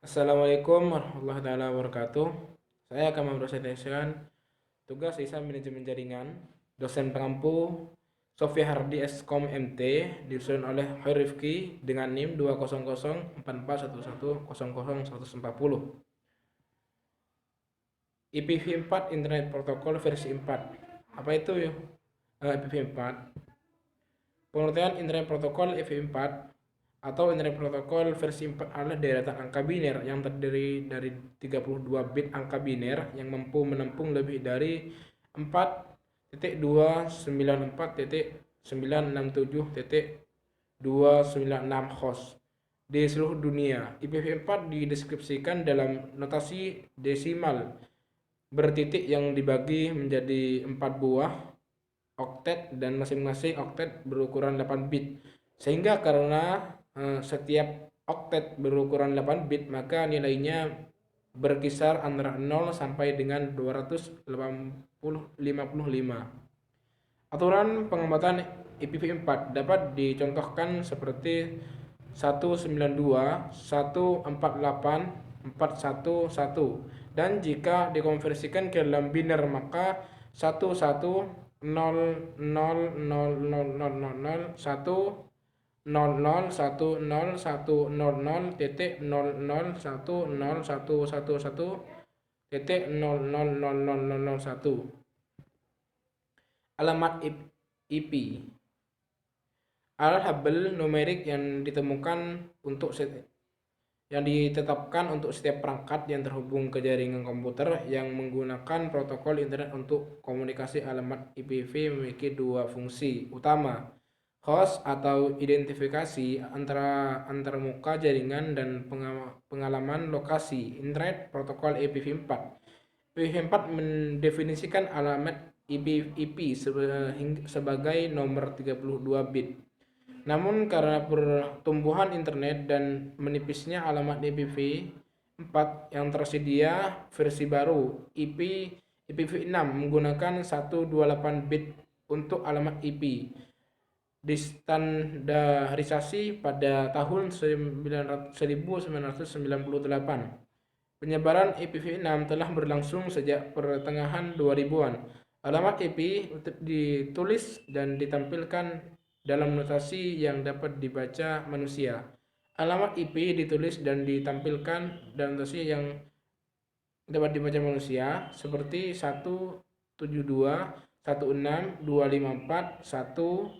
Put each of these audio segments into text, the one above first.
Assalamualaikum warahmatullahi taala wabarakatuh. Saya akan mempresentasikan tugas sisa manajemen jaringan dosen pengampu Sofia Hardi Skom MT disusun oleh Khair Rifki dengan NIM 2004411000140. IPv4 Internet Protocol versi 4. Apa itu ya? IPv4. Pengertian Internet Protocol IPv4 atau Internet Protocol versi 4 adalah deretan angka biner yang terdiri dari 32 bit angka biner yang mampu menampung lebih dari 4.294.967.296 host di seluruh dunia. IPv4 dideskripsikan dalam notasi desimal bertitik yang dibagi menjadi 4 buah oktet dan masing-masing oktet berukuran 8 bit. Sehingga karena setiap oktet berukuran 8 bit, maka nilainya berkisar antara 0 sampai dengan 255. Aturan pengamatan IPv4 dapat dicontohkan seperti 192, 148, 411, dan jika dikonversikan ke dalam biner maka 110000101010101010111111.0001111.00001. Alamat IP adalah tabel numerik yang ditetapkan untuk setiap perangkat yang terhubung ke jaringan komputer yang menggunakan protokol internet untuk komunikasi. Alamat IPv memiliki dua fungsi utama: host atau identifikasi antarmuka jaringan dan pengalaman lokasi. Internet Protokol IPv4. IPv4 mendefinisikan alamat IP sebagai nomor 32 bit. Namun karena pertumbuhan internet dan menipisnya alamat IPv4 yang tersedia versi baru IPv6 menggunakan 128 bit untuk alamat IP. Distandarisasi pada tahun 1998. Penyebaran IPv6 telah berlangsung sejak pertengahan 2000-an. Alamat IP ditulis dan ditampilkan dalam notasi yang dapat dibaca manusia. Alamat IP ditulis dan ditampilkan dalam notasi yang dapat dibaca manusia seperti 172, 16254, 1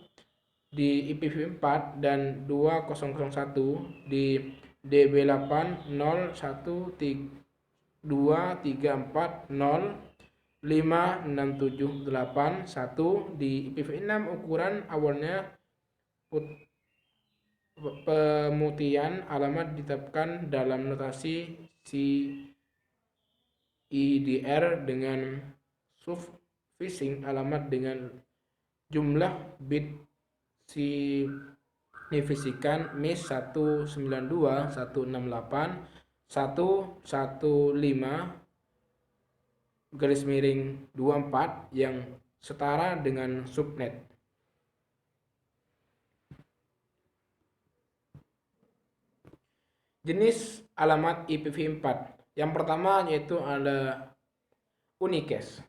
di IPv4 dan 2001 di DB8 013234056781 di IPv6. Ukuran awalnya pemutihan alamat ditetapkan dalam notasi CIDR dengan subfixing alamat dengan jumlah bit signifikan MIS 192, 168, 115-24 yang setara dengan subnet. Jenis alamat IPv4. Yang pertama yaitu ada unicast.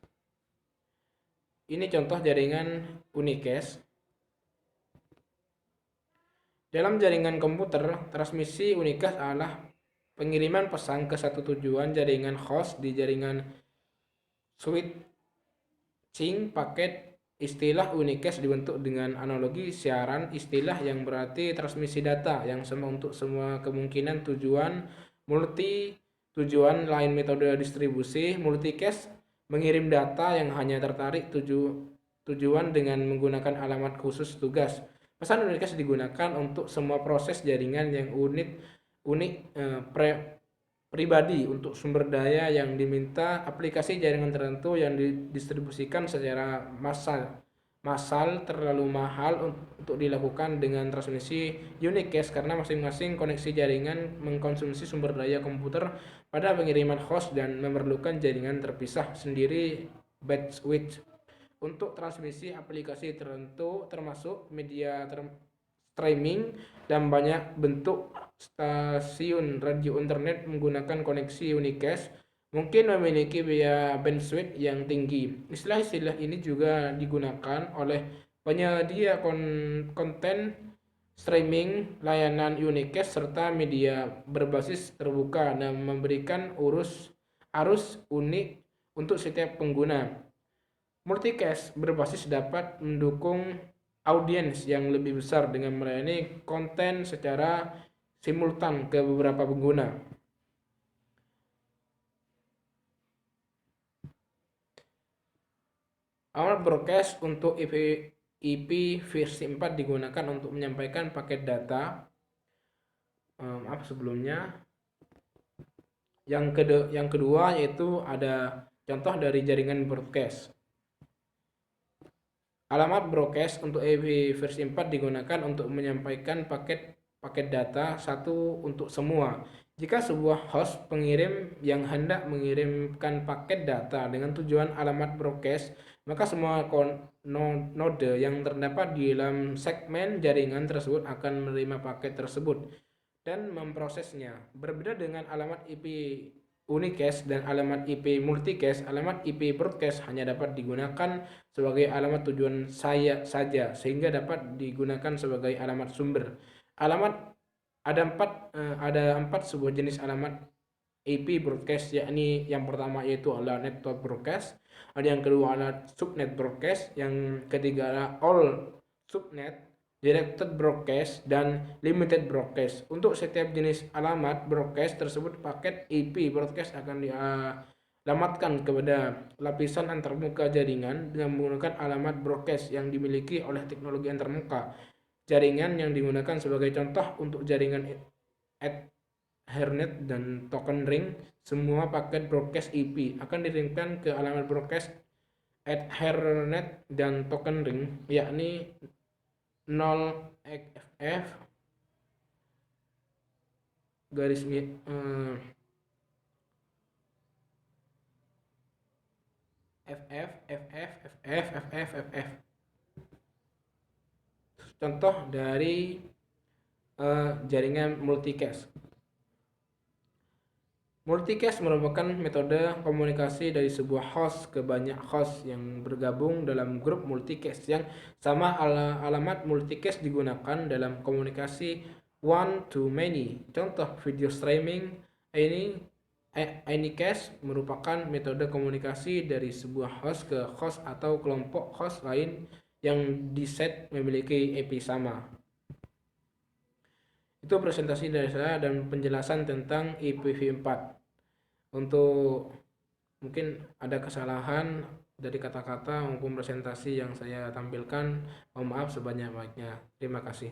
Ini contoh jaringan unicast. Dalam jaringan komputer, transmisi unicast adalah pengiriman pesan ke satu tujuan jaringan host di jaringan switching paket. Istilah unicast dibentuk dengan analogi siaran istilah yang berarti transmisi data yang sama untuk semua kemungkinan tujuan. Multi tujuan lain metode distribusi. Multicast mengirim data yang hanya tertarik tujuan dengan menggunakan alamat khusus tugas. Pesan unicast digunakan untuk semua proses jaringan yang pribadi untuk sumber daya yang diminta, aplikasi jaringan tertentu yang didistribusikan secara massal terlalu mahal untuk dilakukan dengan transmisi unicast karena masing-masing koneksi jaringan mengkonsumsi sumber daya komputer pada pengiriman host dan memerlukan jaringan terpisah sendiri bandwidth. Untuk transmisi aplikasi tertentu termasuk media streaming, dan banyak bentuk stasiun radio internet menggunakan koneksi unicast mungkin memiliki biaya bandwidth yang tinggi. Istilah-istilah ini juga digunakan oleh penyedia konten streaming, layanan unicast, serta media berbasis terbuka dan memberikan arus unik untuk setiap pengguna. Multicast berbasis dapat mendukung audiens yang lebih besar dengan melayani konten secara simultan ke beberapa pengguna. Alamat broadcast untuk IP versi 4 digunakan untuk menyampaikan paket data. Sebelumnya. Yang kedua yaitu ada contoh dari jaringan broadcast. Alamat broadcast untuk IP versi 4 digunakan untuk menyampaikan paket data satu untuk semua. Jika sebuah host pengirim yang hendak mengirimkan paket data dengan tujuan alamat broadcast, maka semua node yang terdapat di dalam segmen jaringan tersebut akan menerima paket tersebut dan memprosesnya. Berbeda dengan alamat IP unicast dan alamat IP multicast, alamat IP broadcast hanya dapat digunakan sebagai alamat tujuan saja sehingga dapat digunakan sebagai alamat sumber. Ada empat sebuah jenis alamat IP broadcast, yakni yang pertama yaitu adalah network broadcast, ada yang kedua adalah subnet broadcast, yang ketiga adalah all subnet, directed broadcast, dan limited broadcast. Untuk setiap jenis alamat broadcast tersebut, paket IP broadcast akan dialamatkan kepada lapisan antarmuka jaringan dengan menggunakan alamat broadcast yang dimiliki oleh teknologi antarmuka jaringan yang digunakan sebagai contoh untuk jaringan Ethernet dan token ring. Semua paket broadcast IP akan dikirimkan ke alamat broadcast Ethernet dan token ring, yakni 0FF garis FF. Contoh dari jaringan multicast. Multicast merupakan metode komunikasi dari sebuah host ke banyak host yang bergabung dalam grup multicast yang sama. Alamat multicast digunakan dalam komunikasi one to many. Contoh video streaming Anycast merupakan metode komunikasi dari sebuah host ke host atau kelompok host lain yang diset memiliki IP sama. Itu presentasi dari saya dan penjelasan tentang IPv4. Untuk mungkin ada kesalahan dari kata-kata maupun presentasi yang saya tampilkan, mohon maaf sebanyak-banyaknya. Terima kasih.